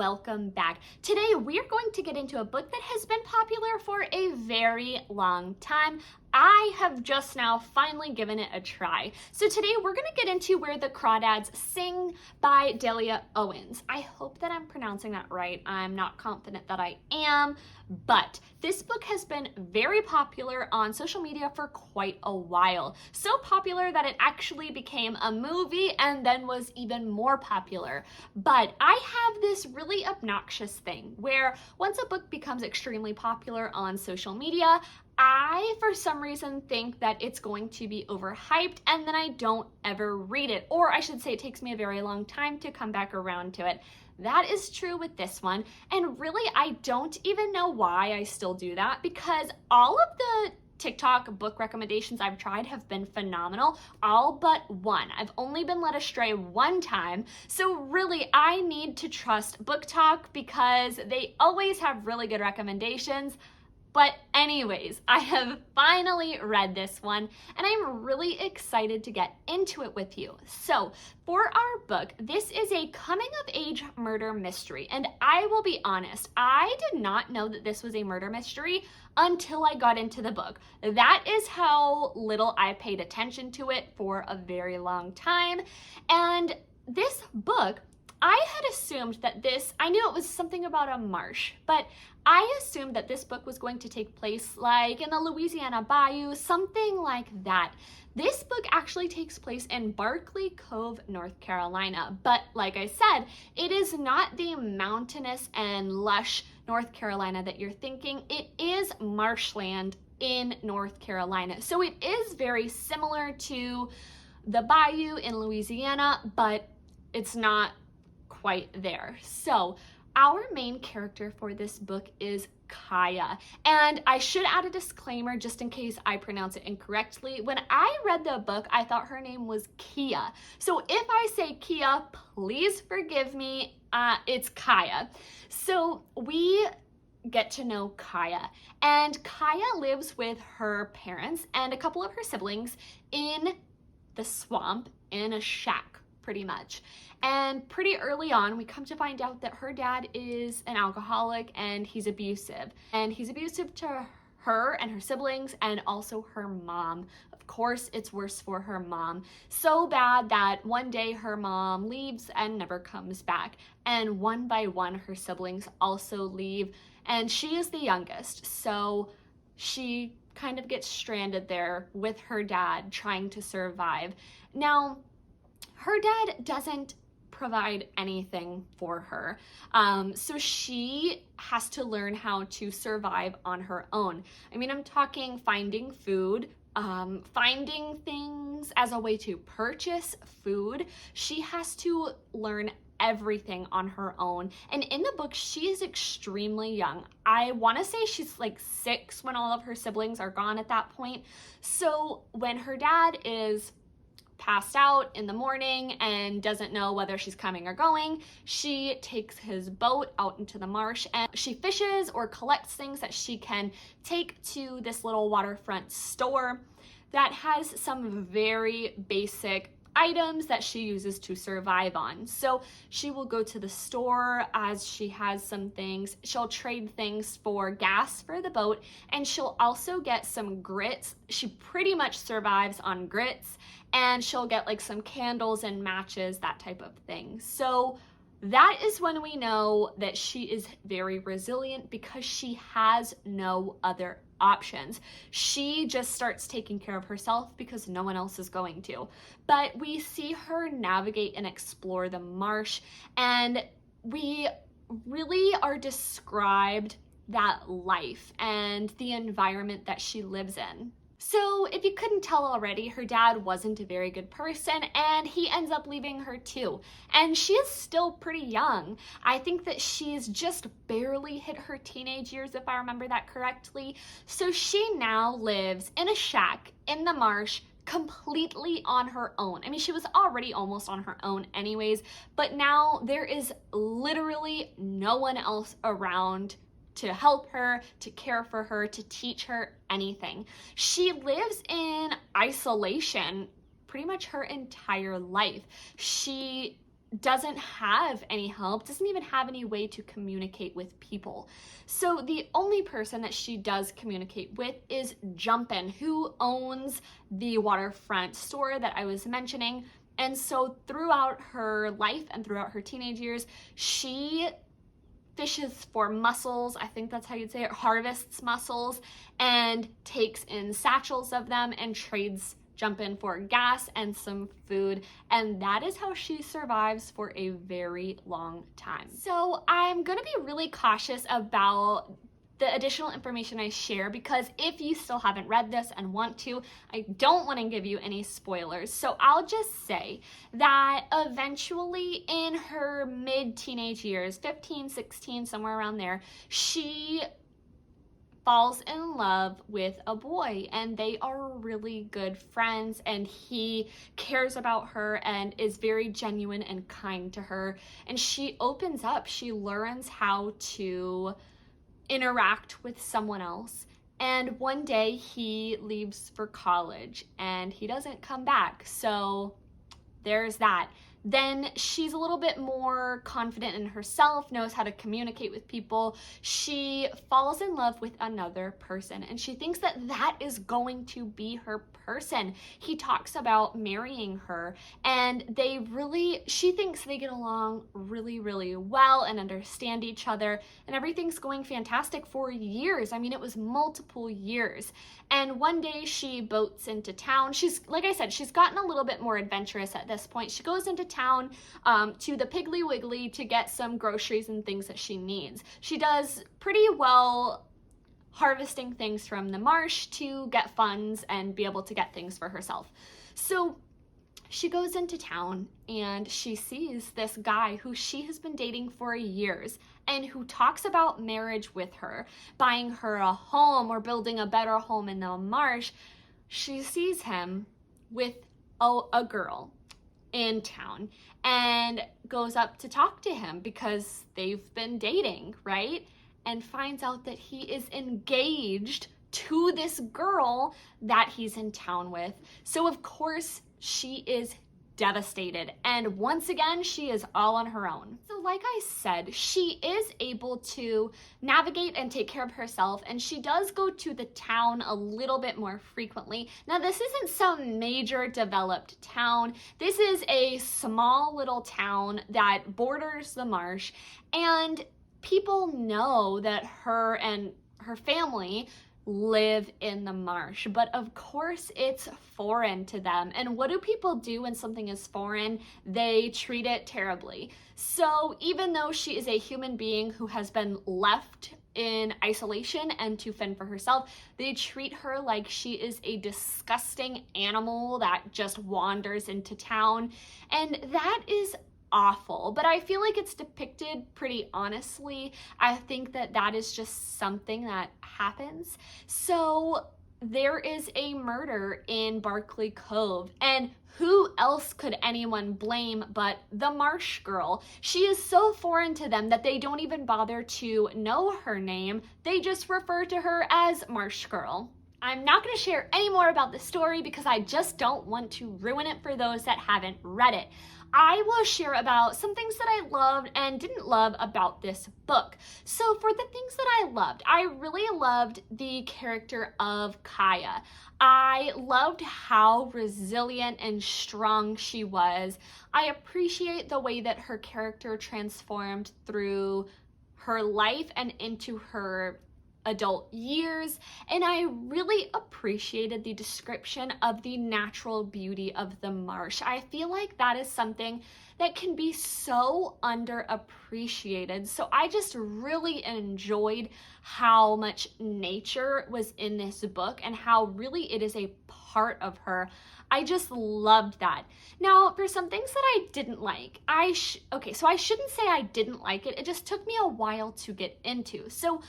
welcome back. Today we're going to get into a book that has been popular for a very long time. I have just now finally given it a try. So today we're going to get into Where the Crawdads Sing by Delia Owens. I hope that I'm pronouncing that right. I'm not confident that I am, but this book has been very popular on social media for quite a while. So popular that it actually became a movie and then was even more popular. But I have this really obnoxious thing where once a book becomes extremely popular on social media, I, for some reason, think that it's going to be overhyped and then I don't ever read it. Or I should say it takes me a very long time to come back around to it. That is true with this one. And really, I don't even know why I still do that, because all of the TikTok book recommendations I've tried have been phenomenal, all but one. I've only been led astray one time. So really, I need to trust BookTok because they always have really good recommendations. But anyways, I have finally read this one and I'm really excited to get into it with you. So for our book, this is a coming of age murder mystery. And I will be honest, I did not know that this was a murder mystery until I got into the book. That is how little I paid attention to it for a very long time. And this book, I had assumed that I knew it was something about a marsh, but I assumed that this book was going to take place like in the Louisiana Bayou, something like that. This book actually takes place in Barkley Cove, North Carolina, but like I said, it is not the mountainous and lush North Carolina that you're thinking. It is marshland in North Carolina, so it is very similar to the Bayou in Louisiana, but it's not quite there. So our main character for this book is Kaya. And I should add a disclaimer just in case I pronounce it incorrectly. When I read the book, I thought her name was Kia. So if I say Kia, please forgive me. It's Kaya. So we get to know Kaya. And Kaya lives with her parents and a couple of her siblings in the swamp in a shack, pretty much. And pretty early on, we come to find out that her dad is an alcoholic and he's abusive. And he's abusive to her and her siblings and also her mom. Of course, it's worse for her mom. So bad that one day her mom leaves and never comes back. And one by one, her siblings also leave. And she is the youngest. So she kind of gets stranded there with her dad trying to survive. Now, her dad doesn't provide anything for her. So she has to learn how to survive on her own. I mean, I'm talking finding food, finding things as a way to purchase food. She has to learn everything on her own. And in the book, she is extremely young. I want to say she's like 6 when all of her siblings are gone at that point. So when her dad is passed out in the morning and doesn't know whether she's coming or going, she takes his boat out into the marsh and she fishes or collects things that she can take to this little waterfront store that has some very basic items that she uses to survive on. So she will go to the store as she has some things. She'll trade things for gas for the boat, and she'll also get some grits. She pretty much survives on grits, and she'll get like some candles and matches, that type of thing. So that is when we know that she is very resilient because she has no other options. She just starts taking care of herself because no one else is going to. But we see her navigate and explore the marsh, and we really are described that life and the environment that she lives in. So if you couldn't tell already, her dad wasn't a very good person and he ends up leaving her too. And she is still pretty young. I think that she's just barely hit her teenage years, if I remember that correctly. So she now lives in a shack in the marsh, completely on her own. I mean, she was already almost on her own anyways, but now there is literally no one else around to help her, to care for her, to teach her anything. She lives in isolation pretty much her entire life. She doesn't have any help, doesn't even have any way to communicate with people. So the only person that she does communicate with is Jumpin', who owns the waterfront store that I was mentioning. And so throughout her life and throughout her teenage years, she fishes for mussels, I think that's how you'd say it, harvests mussels, and takes in satchels of them and trades Jumpin' for gas and some food, and that is how she survives for a very long time. So I'm gonna be really cautious about the additional information I share, because if you still haven't read this and want to, I don't want to give you any spoilers. So I'll just say that eventually in her mid-teenage years, 15, 16, somewhere around there, she falls in love with a boy, and they are really good friends, and he cares about her and is very genuine and kind to her, and she opens up. She learns how to interact with someone else, and one day he leaves for college and he doesn't come back, so there's that. Then she's a little bit more confident in herself, knows how to communicate with people. She falls in love with another person, and she thinks that that is going to be her person. He talks about marrying her, and she thinks they get along really, really well and understand each other, and everything's going fantastic for years. I mean, it was multiple years. And one day she boats into town. Like I said, she's gotten a little bit more adventurous at this point. She goes into town to the Piggly Wiggly to get some groceries and things that she needs. She does pretty well harvesting things from the marsh to get funds and be able to get things for herself. So she goes into town and she sees this guy who she has been dating for years and who talks about marriage with her, buying her a home or building a better home in the marsh. She sees him with a girl in town and goes up to talk to him because they've been dating, right? And finds out that he is engaged to this girl that he's in town with. So of course she is devastated, and once again she is all on her own. So like I said, she is able to navigate and take care of herself, and she does go to the town a little bit more frequently. Now this isn't some major developed town. This is a small little town that borders the marsh, and people know that her and her family live in the marsh, but of course it's foreign to them. And what do people do when something is foreign? They treat it terribly. So even though she is a human being who has been left in isolation and to fend for herself, they treat her like she is a disgusting animal that just wanders into town, and that is awful. But I feel like it's depicted pretty honestly. I think that that is just something that happens. So there is a murder in Barkley Cove, and who else could anyone blame but the Marsh Girl? She is so foreign to them that they don't even bother to know her name. They just refer to her as Marsh Girl. I'm not going to share any more about the story because I just don't want to ruin it for those that haven't read it. I will share about some things that I loved and didn't love about this book. So for the things that I really loved the character of Kaya. I loved how resilient and strong she was. I appreciate the way that her character transformed through her life and into her adult years, and I really appreciated the description of the natural beauty of the marsh. I feel like that is something that can be so underappreciated. So I just really enjoyed how much nature was in this book and how really it is a part of her. I just loved that. Now, for some things that I didn't like, so I shouldn't say I didn't like it. It just took me a while to get into. So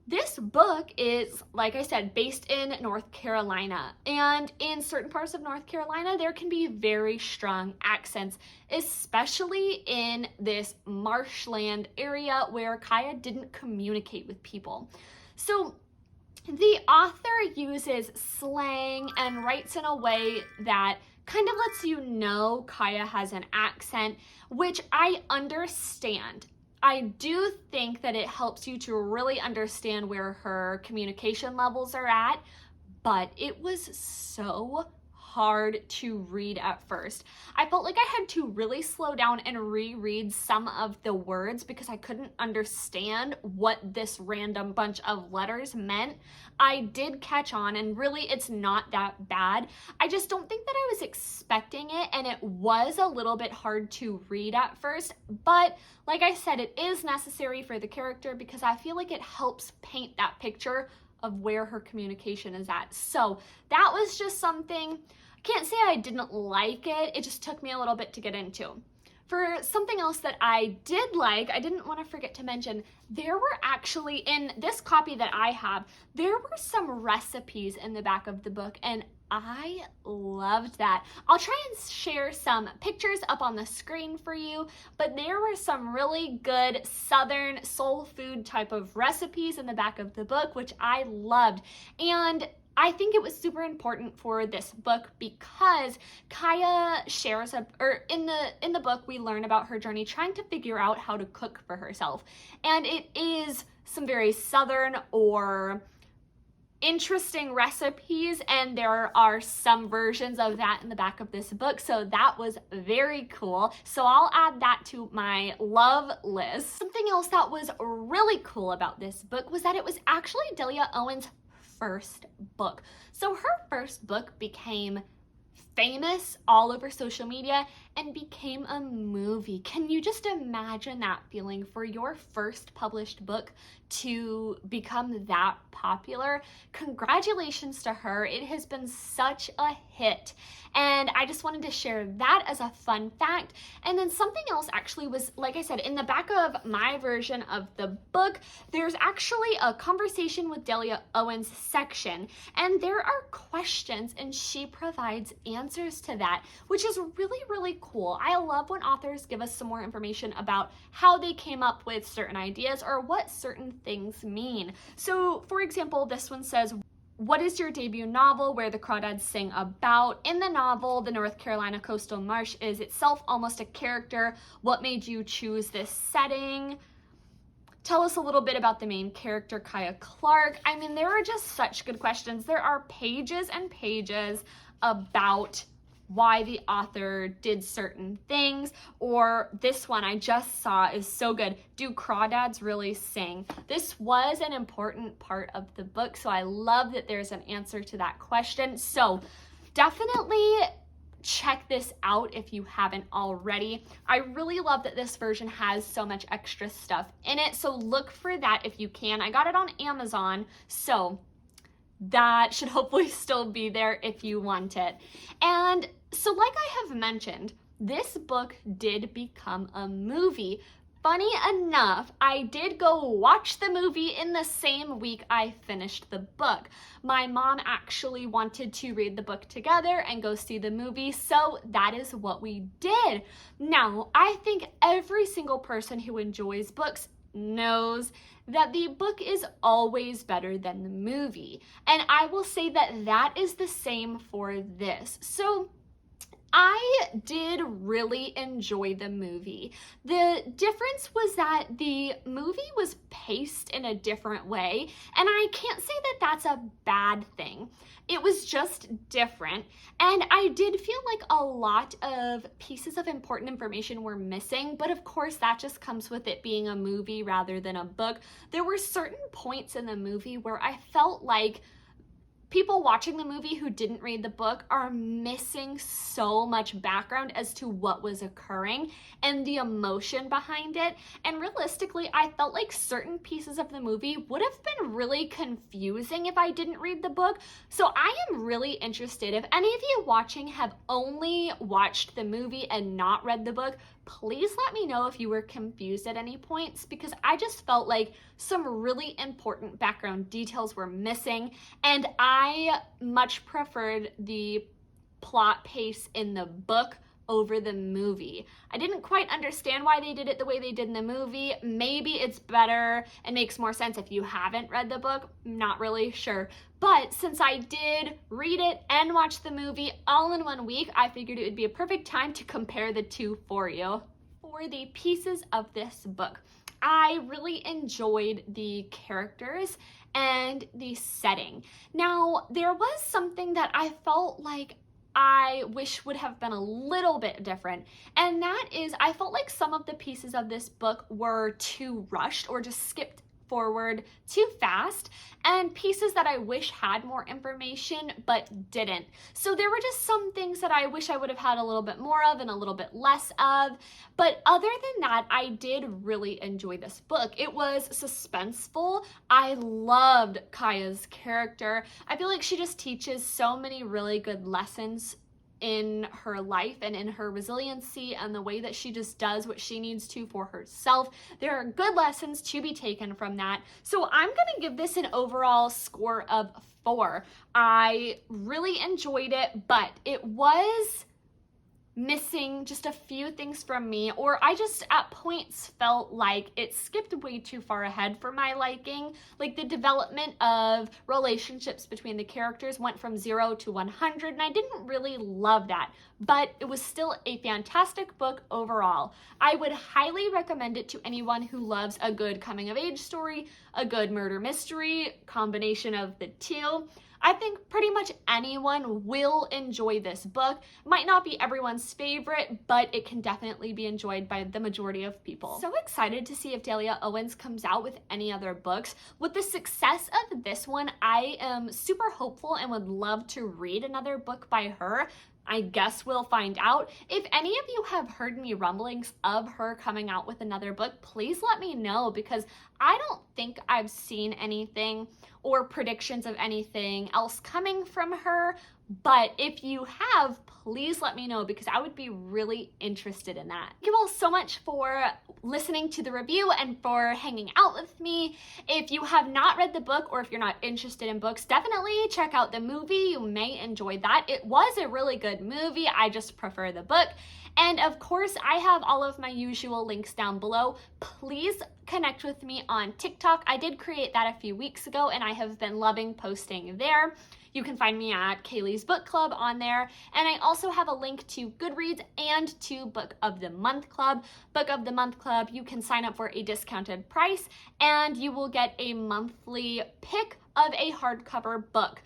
this book is, like I said, based in North Carolina, and in certain parts of North Carolina, there can be very strong accents, especially in this marshland area where Kaya didn't communicate with people. So The author uses slang and writes in a way that kind of lets you know Kaya has an accent, which I understand. I do think that it helps you to really understand where her communication levels are at, but it was so hard to read at first. I felt like I had to really slow down and reread some of the words because I couldn't understand what this random bunch of letters meant. I did catch on, and really it's not that bad. I just don't think that I was expecting it, and it was a little bit hard to read at first, but like I said, it is necessary for the character because I feel like it helps paint that picture of where her communication is at. So that was just something. I can't say I didn't like it. It just took me a little bit to get into. For something else that I did like, I didn't want to forget to mention, there were actually, in this copy that I have, there were some recipes in the back of the book, and I loved that. I'll try and share some pictures up on the screen for you, but there were some really good Southern soul food type of recipes in the back of the book, which I loved. And I think it was super important for this book because Kaya shares in the book we learn about her journey trying to figure out how to cook for herself. And it is some very Southern or interesting recipes, and there are some versions of that in the back of this book, so that was very cool. So I'll add that to my love list. Something else that was really cool about this book was that it was actually Delia Owens' first book. So her first book became famous all over social media and became a movie. Can you just imagine that feeling for your first published book to become that popular? Congratulations to her. It has been such a hit. And I just wanted to share that as a fun fact. And then something else actually was, like I said, in the back of my version of the book, there's actually a conversation with Delia Owens section, and there are questions and she provides answers to that, which is really, really cool. I love when authors give us some more information about how they came up with certain ideas or what certain things mean. So for example, this one says, what is your debut novel, Where the Crawdads Sing, about? In the novel, the North Carolina coastal marsh is itself almost a character. What made you choose this setting? Tell us a little bit about the main character, Kaya Clark. I mean, there are just such good questions. There are pages and pages about why the author did certain things, or this one I just saw is so good. Do crawdads really sing? This was an important part of the book, so I love that there's an answer to that question. So definitely check this out if you haven't already. I really love that this version has so much extra stuff in it, so look for that if you can. I got it on Amazon, so that should hopefully still be there if you want it. And so like I have mentioned, this book did become a movie. Funny enough, I did go watch the movie in the same week I finished the book. My mom actually wanted to read the book together and go see the movie, so that is what we did. Now, I think every single person who enjoys books knows that the book is always better than the movie. And I will say that that is the same for this. So I did really enjoy the movie. The difference was that the movie was paced in a different way, and I can't say that that's a bad thing. It was just different, and I did feel like a lot of pieces of important information were missing, but of course that just comes with it being a movie rather than a book. There were certain points in the movie where I felt like people watching the movie who didn't read the book are missing so much background as to what was occurring and the emotion behind it. And realistically, I felt like certain pieces of the movie would have been really confusing if I didn't read the book. So I am really interested. If any of you watching have only watched the movie and not read the book, please let me know if you were confused at any points, because I just felt like some really important background details were missing, and I much preferred the plot pace in the book over the movie. I didn't quite understand why they did it the way they did in the movie. Maybe it's better and makes more sense if you haven't read the book. Not really sure. But since I did read it and watch the movie all in one week, I figured it would be a perfect time to compare the two for you. For the pieces of this book, I really enjoyed the characters and the setting. Now, there was something that I felt like I wish would have been a little bit different, and that is I felt like some of the pieces of this book were too rushed or just skipped forward too fast, and pieces that I wish had more information but didn't. So there were just some things that I wish I would have had a little bit more of and a little bit less of, but other than that, I did really enjoy this book. It was suspenseful. I loved Kaya's character. I feel like she just teaches so many really good lessons in her life and in her resiliency and the way that she just does what she needs to for herself. There are good lessons to be taken from that. So I'm gonna give this an overall score of 4. I really enjoyed it, but it was missing just a few things from me, or I just at points felt like it skipped way too far ahead for my liking. Like the development of relationships between the characters went from 0 to 100, and I didn't really love that, but it was still a fantastic book overall. I would highly recommend it to anyone who loves a good coming of age story, a good murder mystery, combination of the two. I think pretty much anyone will enjoy this book. Might not be everyone's favorite, but it can definitely be enjoyed by the majority of people. So excited to see if Delia Owens comes out with any other books. With the success of this one, I am super hopeful and would love to read another book by her. I guess we'll find out. If any of you have heard me rumblings of her coming out with another book, please let me know, because I don't think I've seen anything or predictions of anything else coming from her. But if you have, please let me know, because I would be really interested in that. Thank you all so much for listening to the review and for hanging out with me. If you have not read the book, or if you're not interested in books, definitely check out the movie. You may enjoy that. It was a really good movie. I just prefer the book. And of course, I have all of my usual links down below. Please connect with me on TikTok. I did create that a few weeks ago, and I have been loving posting there. You can find me at Kaylee's Book Club on there. And I also have a link to Goodreads and to Book of the Month Club. Book of the Month Club, you can sign up for a discounted price, and you will get a monthly pick of a hardcover book.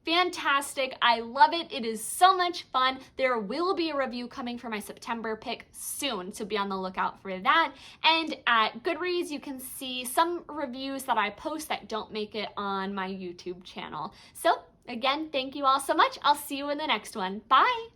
Fantastic. I love it. It is so much fun. There will be a review coming for my September pick soon, so be on the lookout for that. And at Goodreads, you can see some reviews that I post that don't make it on my YouTube channel. So again, thank you all so much. I'll see you in the next one. Bye.